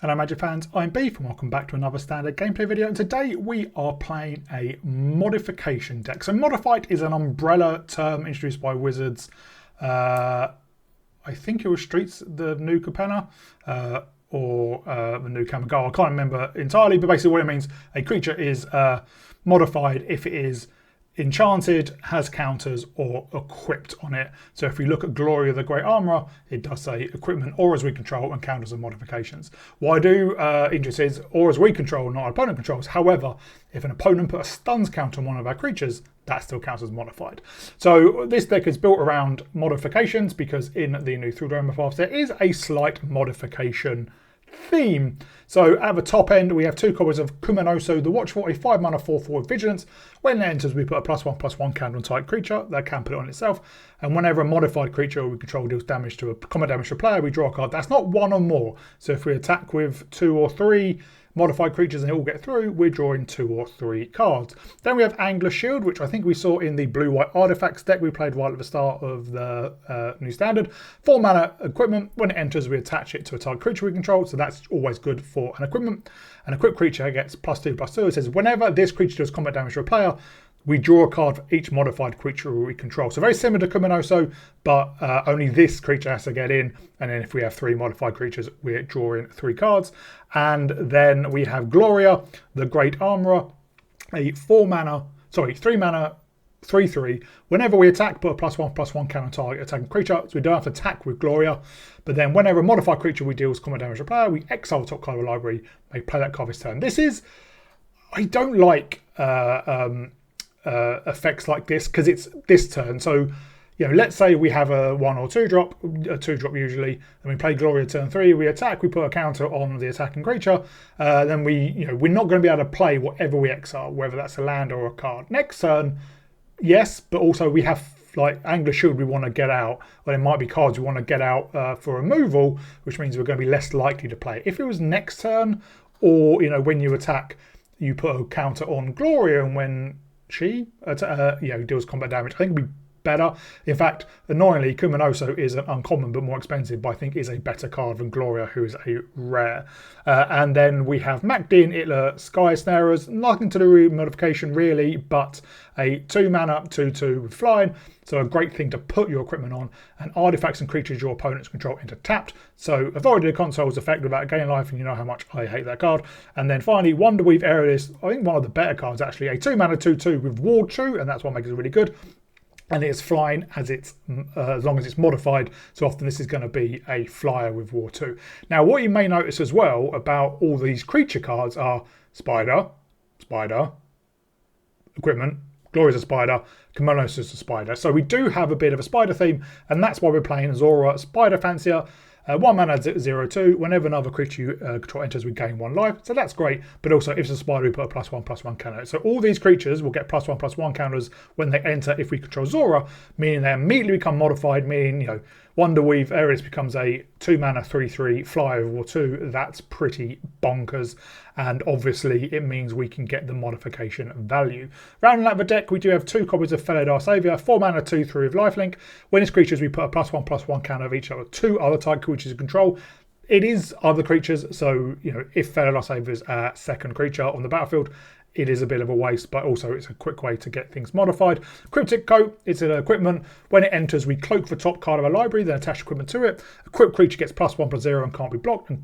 Hello Magic fans, I'm Beef and welcome back to another standard gameplay video, and today we are playing a modification deck. So modified is an umbrella term introduced by Wizards. I think it was Streets, the new Capenna, or the new Kamigawa. I can't remember entirely, but basically what it means, a creature is modified if it is enchanted, has counters, or equipped on it. So if we look at Gloria the Great Armourer, it does say equipment, auras we control, and counters and modifications. What I do interest is auras we control, not our opponent controls. However, if an opponent put a stuns counter on one of our creatures, that still counts as modified. So this deck is built around modifications because in the new Omenpath there is a slight modification theme. So at the top end we have two copies of Kumonosu, the Watchful, a 5-mana 4/4 vigilance. When it enters we put a +1/+1 counter on target creature that can put it on itself, and whenever a modified creature we control deals damage to a combat damage to a player, we draw a card. That's not one or more, so if we attack with 2 or 3 modified creatures and they all get through, we're drawing 2 or 3 cards. Then we have Angler Shield, which I think we saw in the blue-white artifacts deck we played right at the start of the new standard. 4-mana equipment. When it enters, we attach it to a target creature we control, so that's always good for an equipment. An equipped creature gets +2/+2. It says whenever this creature does combat damage to a player, we draw a card for each modified creature we control. So very similar to Kumonosu, but only this creature has to get in. And then if we have 3 modified creatures, we're drawing 3 cards. And then we have Gloria, the Great Armourer, a 3-mana 3/3. Whenever we attack, put a +1/+1 counter on target attacking creature. So we don't have to attack with Gloria. But then whenever a modified creature we deals combat damage to a player, we exile the top card of the library, may play that card this turn. This is, I don't like effects like this because it's this turn. So you know, let's say we have a 1 or 2 drop, a 2 drop usually, and we play Gloria turn 3, we attack, we put a counter on the attacking creature, then we're not going to be able to play whatever we exile, whether that's a land or a card. Next turn, yes, but also we have like Angler Shield we want to get out, or there might be cards we want to get out for removal, which means we're going to be less likely to play. If it was next turn, or when you attack, you put a counter on Gloria, and when she deals combat damage, I think it'd be better. In fact, annoyingly, Kumonosu is an uncommon but more expensive, but I think is a better card than Gloria, who is a rare. And then we have Makdee Itlas, Skysnarers, nothing to do with modification really, but a 2-mana 2/2 with flying, so a great thing to put your equipment on, and artifacts and creatures your opponents control enter tapped. So Authority of the Console's effect without gaining life, and you know how much I hate that card. And then finally, Wonderweave Aerialist, I think one of the better cards actually, a 2-mana 2/2 with Ward 2, and that's what makes it really good. And it's flying as long as it's modified. So often this is going to be a flyer with War 2. Now, what you may notice as well about all these creature cards are Spider, Equipment, Gloria's a Spider, Kumonosu's a Spider. So we do have a bit of a Spider theme, and that's why we're playing Zora, Spider Fancier. 1-mana 0/2. Whenever another creature you control enters, we gain 1 life. So that's great. But also, if it's a spider, we put a +1/+1 counter. So all these creatures will get +1/+1 counters when they enter if we control Zora, meaning they immediately become modified, meaning, Wonderweave Aerialist becomes a 2-mana 3/3 flyer with War 2. That's pretty bonkers. And obviously, it means we can get the modification value. Rounding out the deck, we do have 2 copies of Felidar Savior, 4-mana 2/3 of lifelink. When it's creatures, we put a +1/+1 counter of each other. 2 other type creatures you control. It is other creatures, so if Felidar Savior is a second creature on the battlefield, it is a bit of a waste, but also it's a quick way to get things modified. Cryptic Coat, it's an equipment. When it enters, we cloak the top card of a library, then attach equipment to it. Equipped creature gets +1/+0 and can't be blocked, and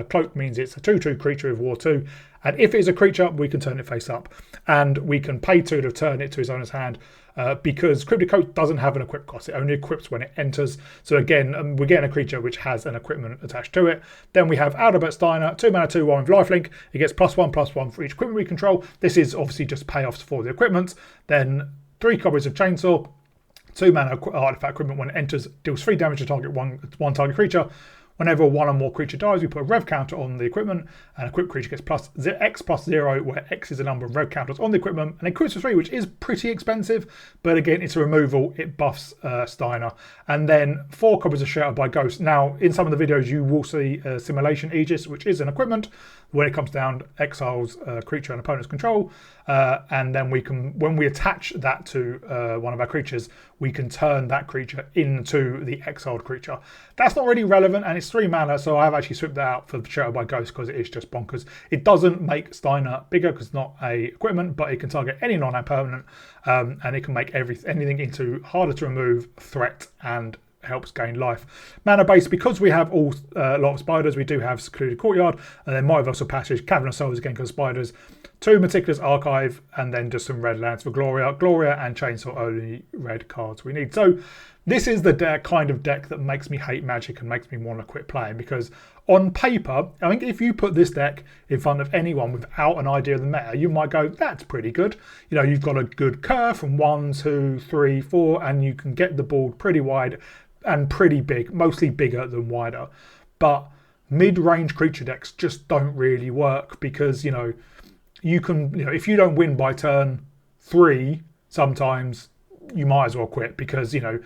cloak means it's a 2/2 creature with War 2. And if it is a creature, we can turn it face up. And we can pay 2 to turn it to his owner's hand, because Cryptic Coat doesn't have an equip cost. It only equips when it enters. So again, we're getting a creature which has an equipment attached to it. Then we have Adalbert Steiner, 2-mana 2/1 with lifelink. It gets +1/+1 for each equipment we control. This is obviously just payoffs for the equipment. Then 3 copies of Chainsaw, 2-mana artifact equipment. When it enters, deals 3 damage to target one target creature. Whenever 1 or more creature dies, we put a rev counter on the equipment, and equipped creature gets X+0, where X is the number of rev counters on the equipment, and equips for 3, which is pretty expensive, but again, it's a removal, it buffs Steiner. And then 4 copies of Shattered by Ghost. Now, in some of the videos, you will see Simulation Aegis, which is an equipment. When it comes down, exiles creature and opponent's control, and then when we attach that to one of our creatures, we can turn that creature into the exiled creature. That's not really relevant, and it's 3 mana, so I've actually swapped that out for Shattered by Ghost because it is just bonkers. It doesn't make Steiner bigger because it's not a equipment, but it can target any non-land permanent, and it can make anything into harder to remove, threat, and helps gain life. Mana base, because we have a lot of spiders, we do have Secluded Courtyard, and then Multiversal Passage, Cavern of Souls again because spiders, 2 Meticulous Archive, and then just some red lands for Gloria. Gloria and Chainsaw only red cards we need. So this is the kind of deck that makes me hate Magic and makes me want to quit playing, because on paper, I think if you put this deck in front of anyone without an idea of the meta, you might go, that's pretty good. You know, you've got a good curve from 1, 2, 3, 4, and you can get the board pretty wide and pretty big, mostly bigger than wider. But mid-range creature decks just don't really work because, you know, if you don't win by turn 3, sometimes you might as well quit because, you know,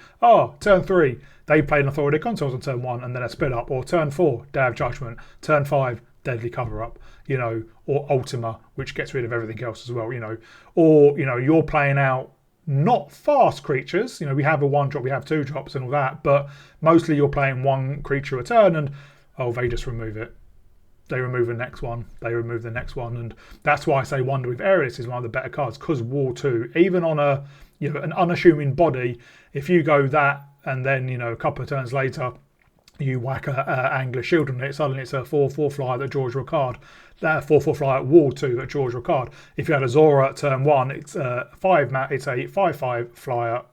turn 3, they played an Authority Consoles on turn 1 and then a split up, or turn 4, Day of Judgment, turn 5, Deadly Cover Up, you know, or Ultima, which gets rid of everything else as well, you know, or, you know, you're playing out not fast creatures, you know, we have a 1-drop, we have 2 drops and all that, but mostly you're playing 1 creature a turn and, they just remove it. They remove the next one, they remove the next one, and that's why I say Wonder with Aerius is one of the better cards, because War 2, even on a, you know, an unassuming body, if you go that and then, you know, a couple of turns later you whack a Angler Shield on it, suddenly it's a 4/4 flyer that draws your card. That 4/4 flyer at War 2 that draws your card. If you had a Zora at turn 1, it's a 5/5 flyer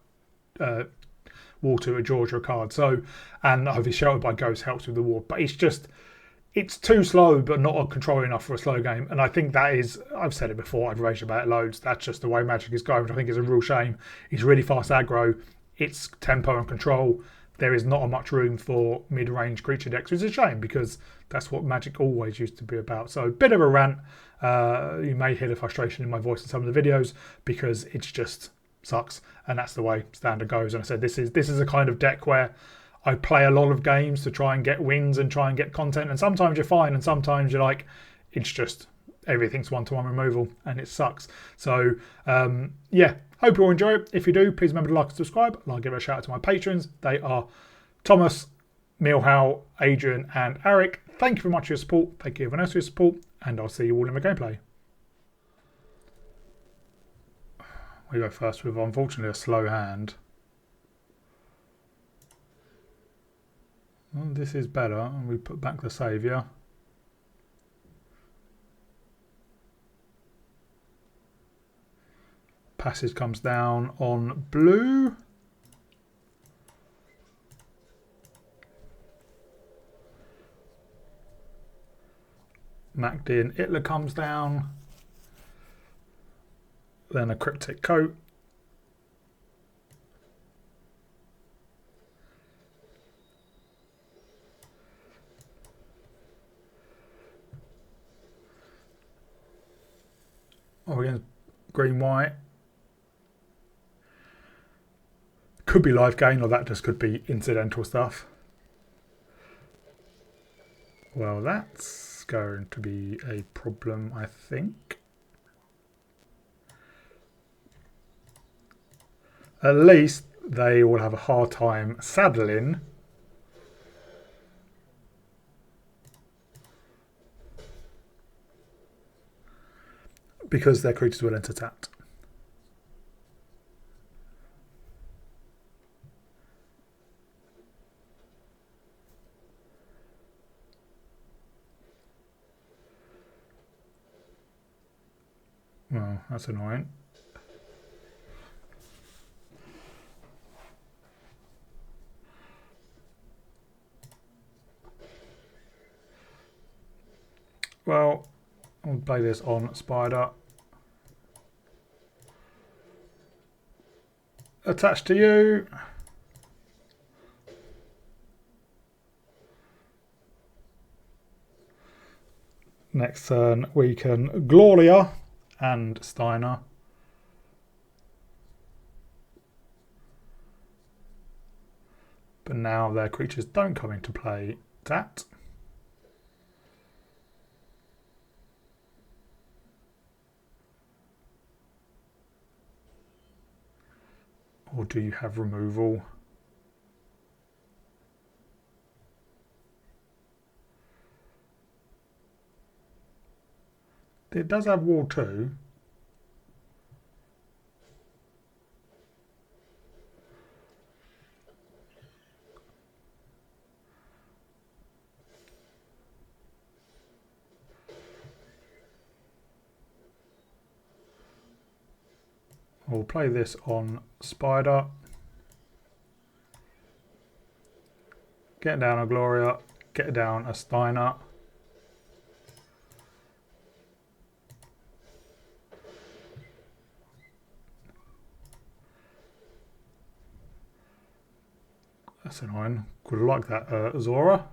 War 2 at draws your card. So, and obviously Sheltered by Ghost helps with the war, but it's too slow, but not controlling enough for a slow game. And I think that is, I've said it before, I've raged about it loads, that's just the way Magic is going, which I think is a real shame. It's really fast aggro, it's tempo and control. There is not much room for mid-range creature decks, which is a shame because that's what Magic always used to be about. So a bit of a rant. You may hear the frustration in my voice in some of the videos because it's just sucks, and that's the way Standard goes. And I said this is a kind of deck where I play a lot of games to try and get wins and try and get content, and sometimes you're fine and sometimes you're like, it's just everything's 1-to-1 removal and it sucks. So yeah, hope you all enjoy it. If you do, please remember to like and subscribe, and I'll give a shout out to my patrons. They are Thomas, Milhow, Adrian and Eric. Thank you very much for your support. Thank you everyone else for your support, and I'll see you all in the gameplay. We go first with, unfortunately, a slow hand. Well, this is better, and we put back the saviour. Passage comes down on blue. Makdee Itlas comes down. Then a Cryptic Coat. Against green-white. Could be live gain, or that just could be incidental stuff. Well, that's going to be a problem, I think. At least they will have a hard time saddling. Because their creatures will enter tapped. Well, that's annoying. Well, I'll play this on Spider. Attached to you. Next turn we can Gloria and Steiner. But now their creatures don't come into play tapped. Or do you have removal? It does have wall 2. We'll play this on Spider. Get down a Gloria, get down a Steiner. That's annoying. Could have liked that Zora.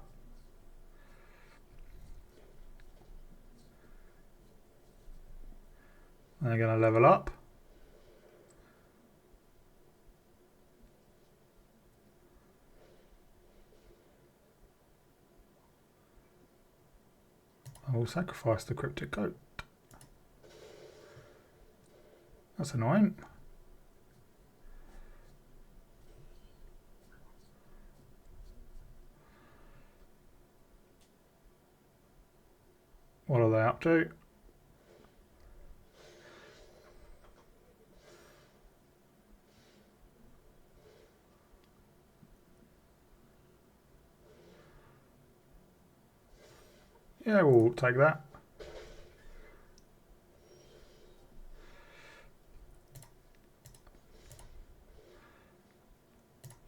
They're going to level up. I will sacrifice the Cryptic Goat. That's annoying. What are they up to? Yeah, we'll take that.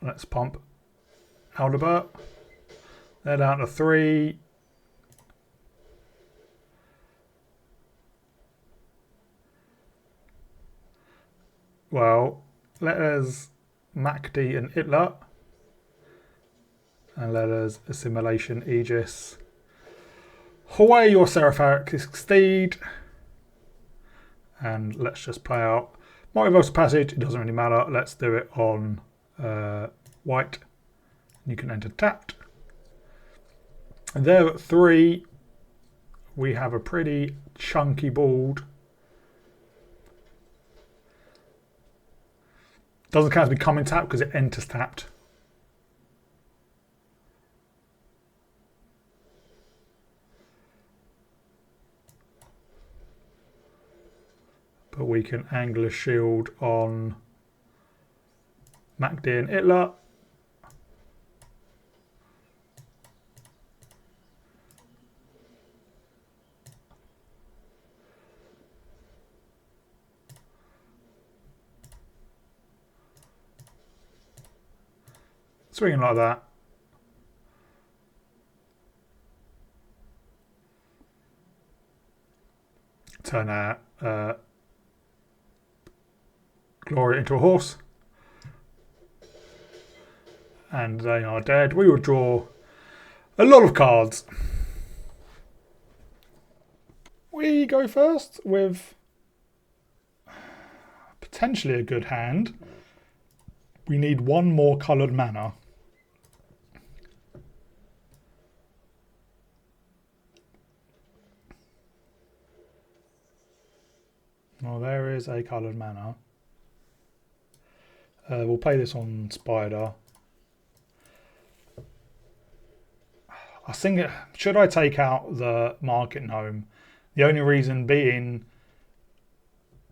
Let's pump Aldebert. They're down to 3. Well, let us Makdee and Itlas. And let us Assimilation Aegis. Away your Serapheric Steed. And let's just play out Multiversal Passage. It doesn't really matter. Let's do it on white. You can enter tapped. And there at 3, we have a pretty chunky board. Doesn't count as becoming tapped because it enters tapped. But we can Angler Shield on Makdee and Itlas. Swinging like that. Turn our Gloria into a horse. And they are dead. We will draw a lot of cards. We go first with potentially a good hand. We need one more coloured mana. Well, there is a coloured mana. We'll play this on Spider. I think, should I take out the Market Gnome? The only reason being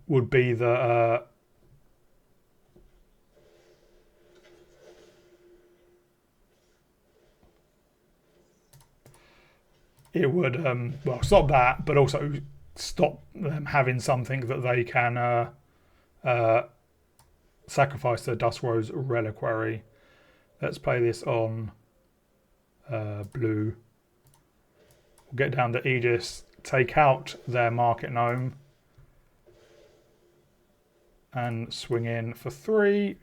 would be that it would, well, stop that, but also stop them having something that they can sacrifice the Dust Rose Reliquary. Let's play this on blue. We'll get down to Aegis, take out their Market Gnome, and swing in for 3.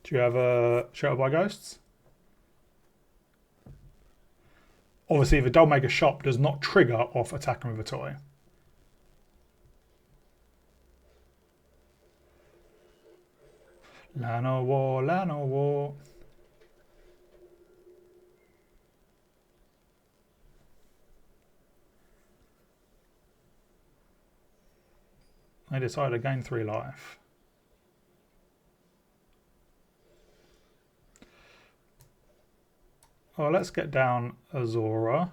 Do you have a Shelter by Ghosts? Obviously, the Dollmaker Shop does not trigger off attacking with a toy. Lano War, Lano War. They decide to gain 3 life. Oh, let's get down Azora.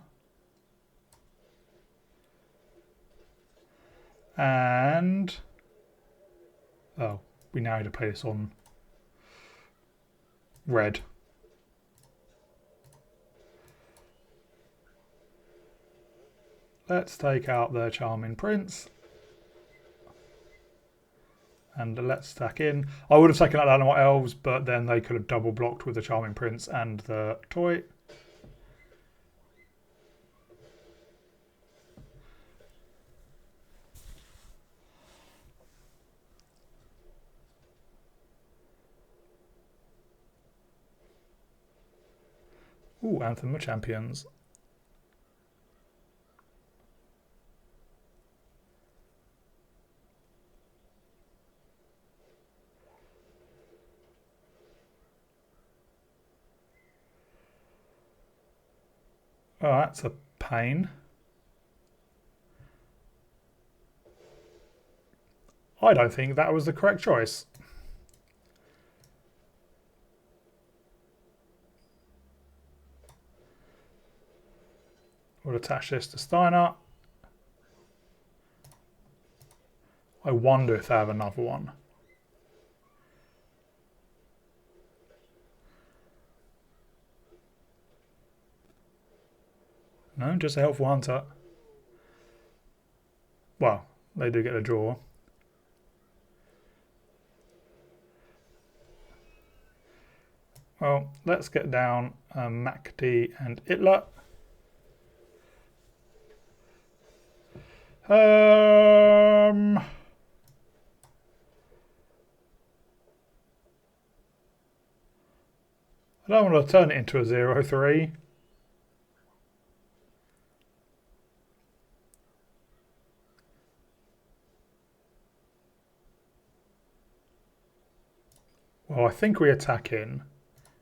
And... oh, we now need to play this on red. Let's take out their Charming Prince. And let's stack in. I would have taken out Animal Elves, but then they could have double blocked with the Charming Prince and the toy. Ooh, Anthem of Champions. Oh, that's a pain. I don't think that was the correct choice. We'll attach this to Steiner. I wonder if they have another one. No, just a helpful hunter. Well, they do get a draw. Well, let's get down Makdee and Itlas. I don't want to turn it into a 0-3. Well, I think we attack in,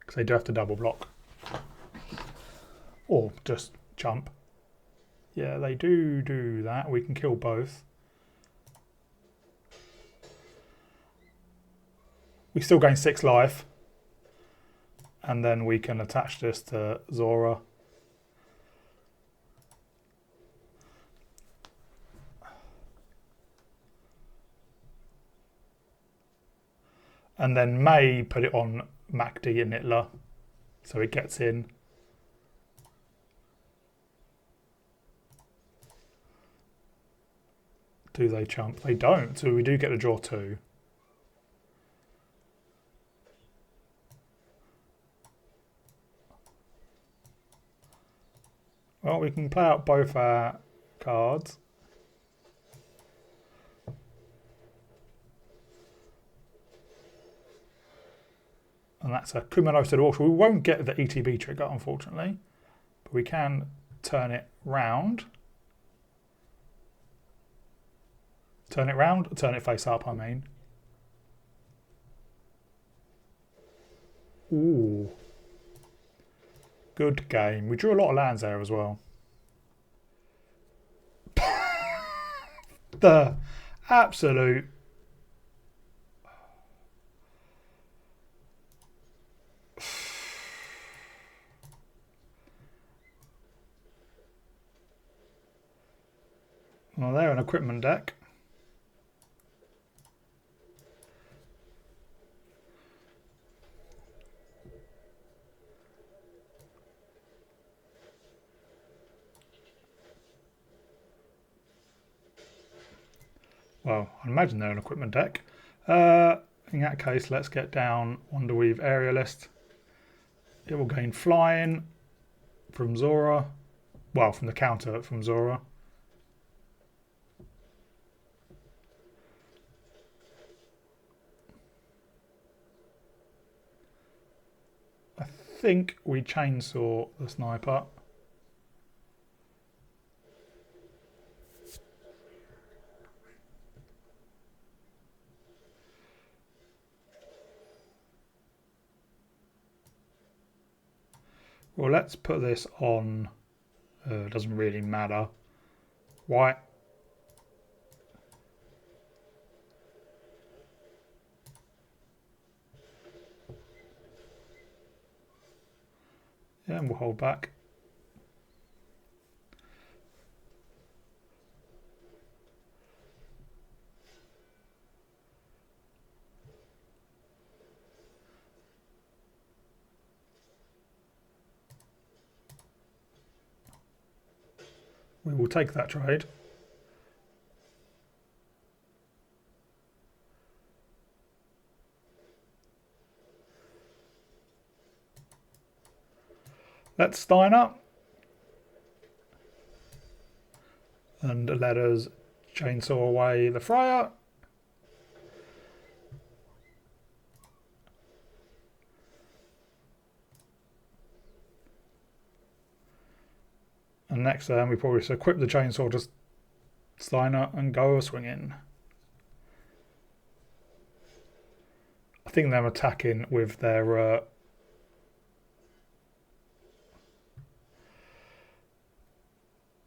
because they do have to double block. Or just jump. Yeah, they do that. We can kill both. We still gain 6 life. And then we can attach this to Zora. And then May put it on Makdee and Itlas, so it gets in. Do they jump? They don't, so we do get to draw 2. Well, we can play out both our cards. And that's a Kumonosu to Watchful. We won't get the ETB trigger, unfortunately, but we can turn it round. Turn it round, turn it face up, I mean. Ooh. Good game. We drew a lot of lands there as well. The absolute... Well, they're an equipment deck. Well, I imagine they're an equipment deck. In that case, let's get down Wonderweave Aerialist. It will gain flying from Zora. Well, from the counter from Zora. I think we chainsaw the sniper. Well, let's put this on, doesn't really matter. White. Yeah, and we'll hold back. We will take that trade. Let's Steiner. And let us chainsaw away the Friar. And next turn we probably just equip the chainsaw to Steiner and go a swing in. I think them attacking with their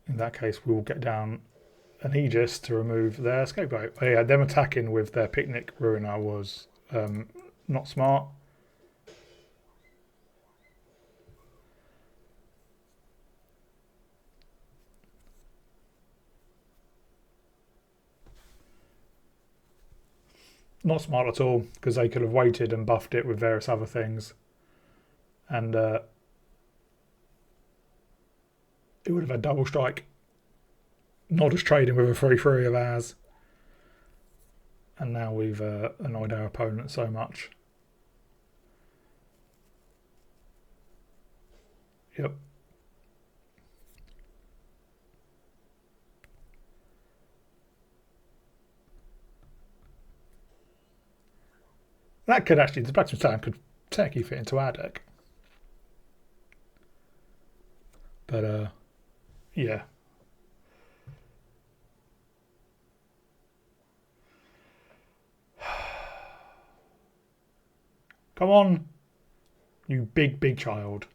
in that case we will get down an Aegis to remove their scapegoat. Oh yeah, them attacking with their picnic ruiner was not smart. Not smart at all, because they could have waited and buffed it with various other things. And it would have had double strike. Not just trading with a 3/3 of ours. And now we've annoyed our opponent so much. Yep. That could actually, the Blacksmith Town could technically fit into our deck. But, yeah. Come on, you big child.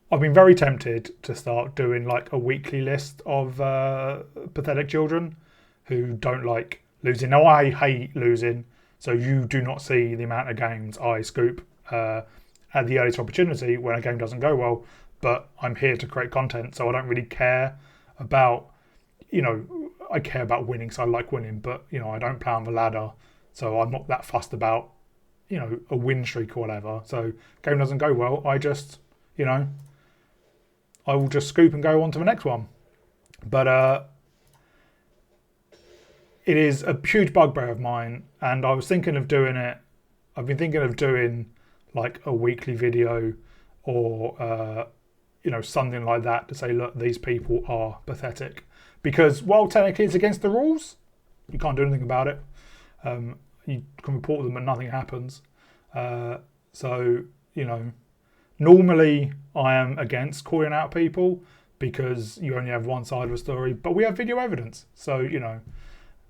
I've been very tempted to start doing like a weekly list of pathetic children who don't like losing. Now, I hate losing. So you do not see the amount of games I scoop at the earliest opportunity when a game doesn't go well. But I'm here to create content, so I don't really care about, I care about winning, so I like winning. But, I don't play on the ladder, so I'm not that fussed about, a win streak or whatever. So game doesn't go well, I just, I will just scoop and go on to the next one. But it is a huge bugbear of mine, and I was thinking of doing it. I've been thinking of doing like a weekly video or, something like that to say, look, these people are pathetic. Because while technically it's against the rules, you can't do anything about it. You can report them and nothing happens. So, normally I am against calling out people because you only have one side of a story, but we have video evidence. So,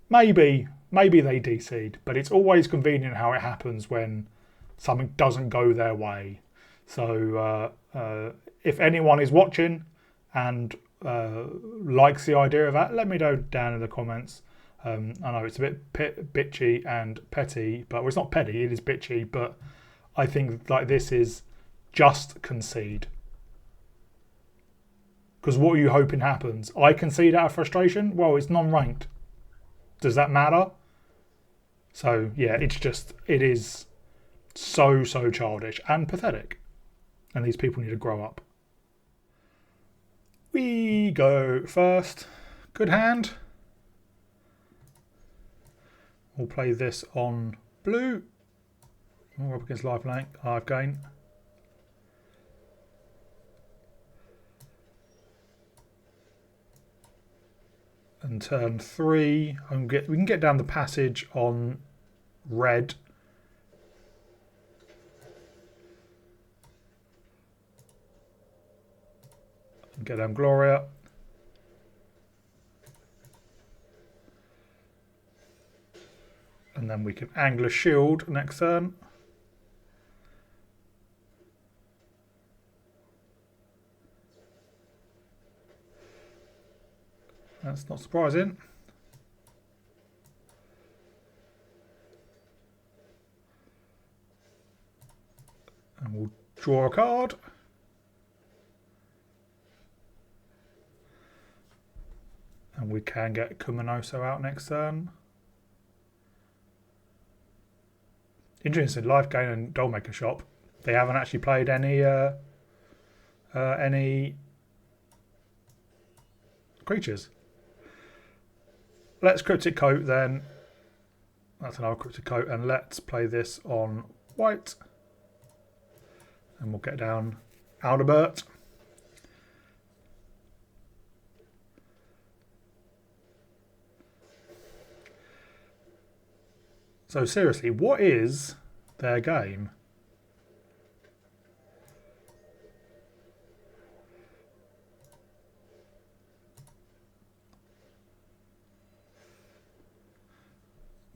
maybe they DC'd, but it's always convenient how it happens when something doesn't go their way. So if anyone is watching and likes the idea of that, let me know down in the comments. I know it's a bit bitchy and petty, but it's not petty, it is bitchy, but I think like this is just concede. Because what are you hoping happens? I concede out of frustration? Well, it's non-ranked. Does that matter? So yeah, it is so childish and pathetic. And these people need to grow up. We go first. Good hand. We'll play this on blue. We're up against life gain. And turn 3, we can get down the passage on red. And get down Gloria. And then we can Angler Shield next turn. That's not surprising. And we'll draw a card. And we can get Kumonosu out next turn. Interesting, Life Gain and Dollmaker Shop. They haven't actually played any creatures. Let's Cryptic Coat then. That's another Cryptic Coat, and let's play this on white. And we'll get down Aldebert. So seriously, what is their game?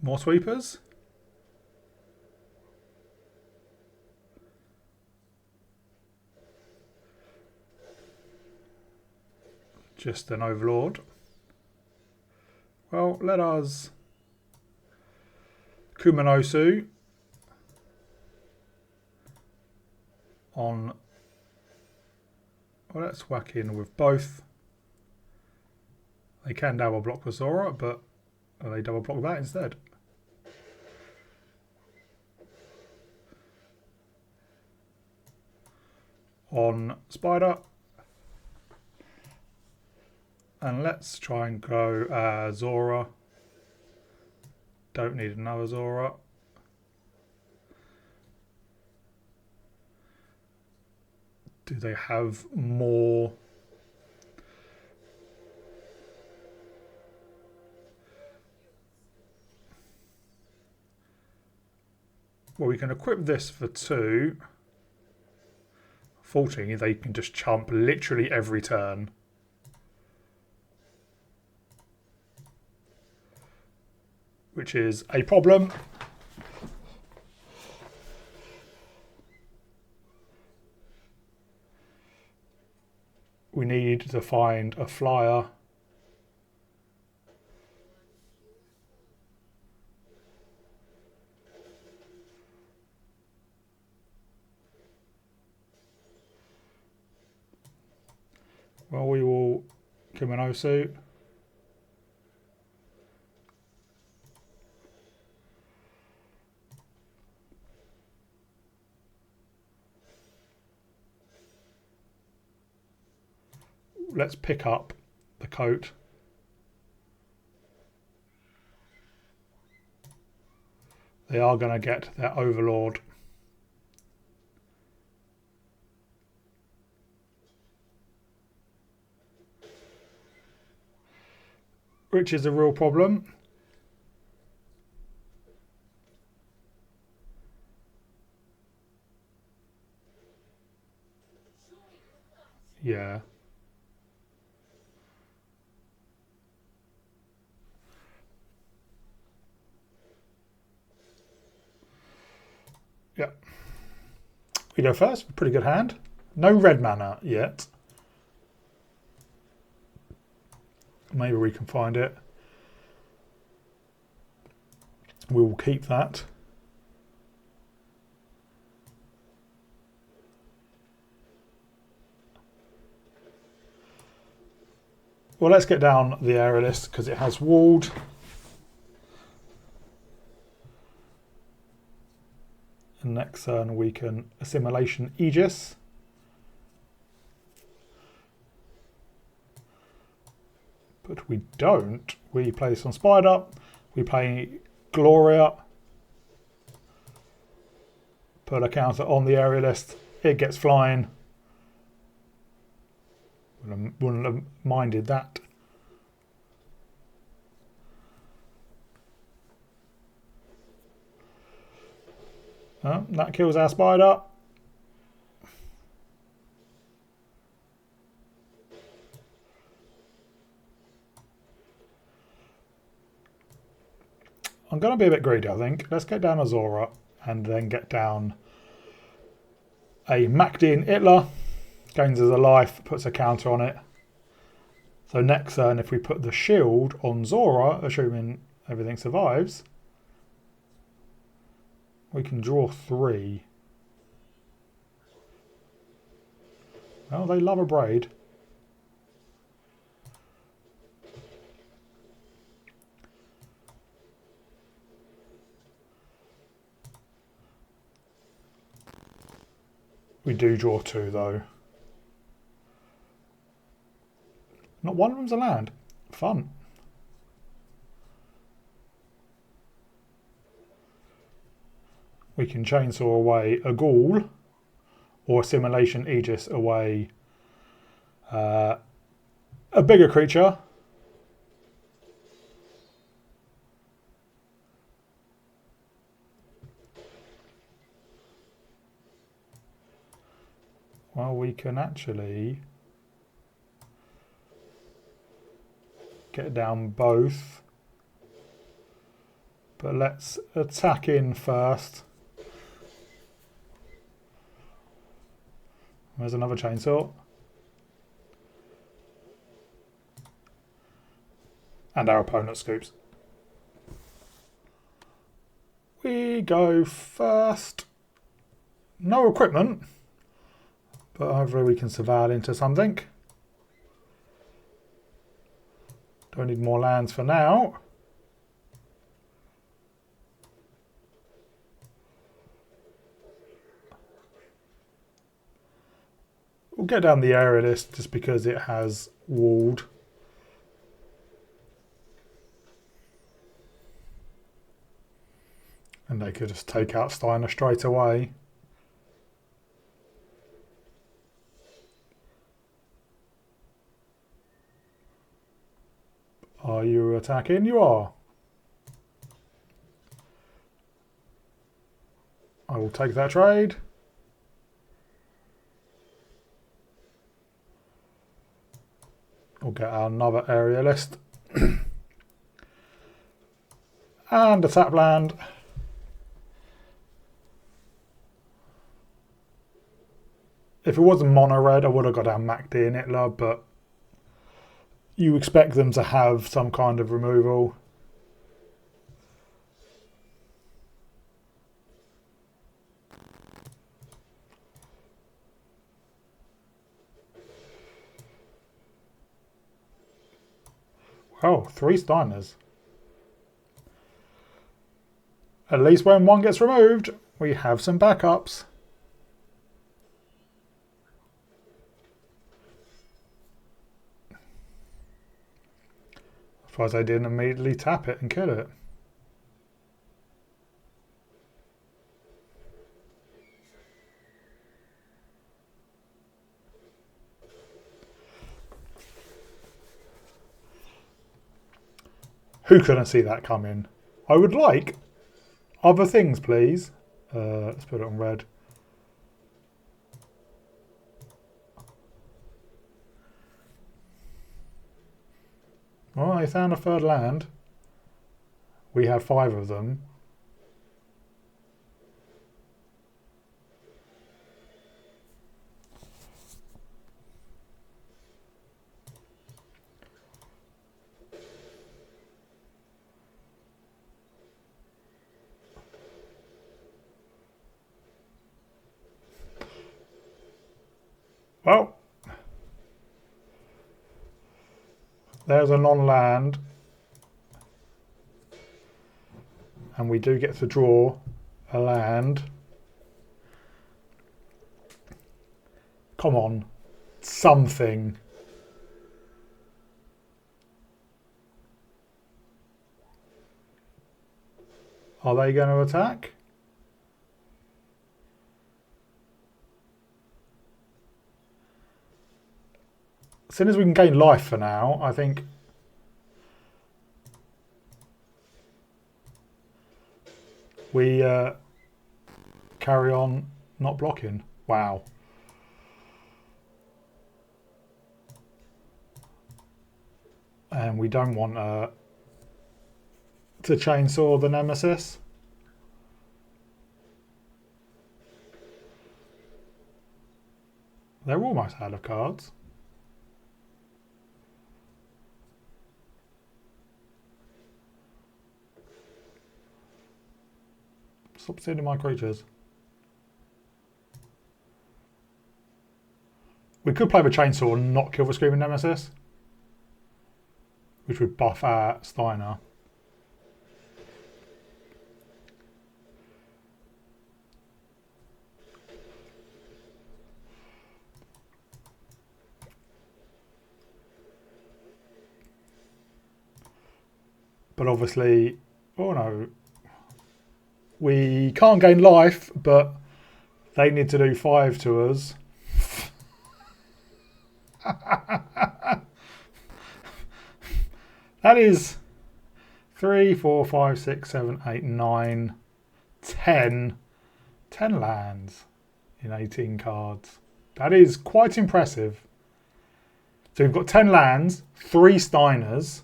More sweepers? Just an Overlord. Well, let us Kumonosu on. Well, let's whack in with both. They can double block the Zora, but they double block that instead. On Spider. And let's try and go Zora. Don't need another Zora. Do they have more? Well, we can equip this for 2. Fortunately, they can just chump literally every turn. Which is a problem. We need to find a flyer. Well, we will Kumonosu. Let's pick up the coat. They are going to get their Overlord. Which is a real problem. Yeah. Yeah. We go first. Pretty good hand. No red mana yet. Maybe we can find it. We will keep that. Well, let's get down the Aerialist because it has walled. And next turn we can Assimilation Aegis. But we don't. We play this on Spider. We play Gloria. Put a counter on the Aerialist. It gets flying. Wouldn't have minded that. That kills our Spider. I'm going to be a bit greedy, I think. Let's get down a Zora and then get down a Makdee Itlas. Gains as a life, puts a counter on it. So next turn, if we put the shield on Zora, assuming everything survives, we can draw 3. Well, they love a braid. We do draw 2 though. Not one of them's a land. Fun. We can chainsaw away a ghoul or assimilation aegis away a bigger creature. Well, we can actually get down both, but let's attack in first. There's another chainsaw. And our opponent scoops. We go first. No equipment, but hopefully we can survive into something. Don't need more lands for now. We'll get down the area list just because it has walled. And they could just take out Steiner straight away. Are you attacking? You are. I will take that trade. We'll get another area list. And a tap land. If it wasn't mono red, I would have got down Makdee Itlas, but you expect them to have some kind of removal. Oh, 3 Steiners. At least when one gets removed, we have some backups. Otherwise I didn't immediately tap it and kill it. Who couldn't see that coming? I would like other things, please. Let's put it on red. Well, I found a third land. We have 5 of them. Well, there's a non-land, and we do get to draw a land. Come on, something. Are they going to attack? As soon as we can gain life for now, I think we carry on not blocking. Wow. And we don't want to chainsaw the Nemesis. They're almost out of cards. Stop stealing my creatures. We could play with Chainsaw and not kill the Screaming Nemesis, which would buff our Steiner. But obviously, oh no, we can't gain life, but they need to do 5 to us. That is 3, 4, 5, 6, 7, 8, 9, 10. 10 lands in 18 cards. That is quite impressive. So we've got 10 lands, 3 Steiners.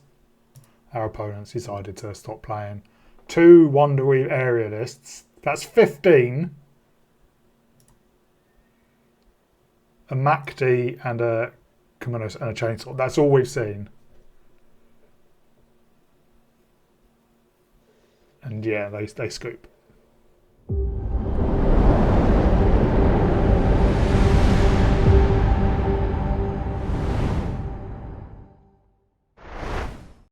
Our opponents decided to stop playing. 2 Wonderweave Aerialists. That's 15. A Makdee and a Kumonosu and a Chainsaw. That's all we've seen. And yeah, they scoop.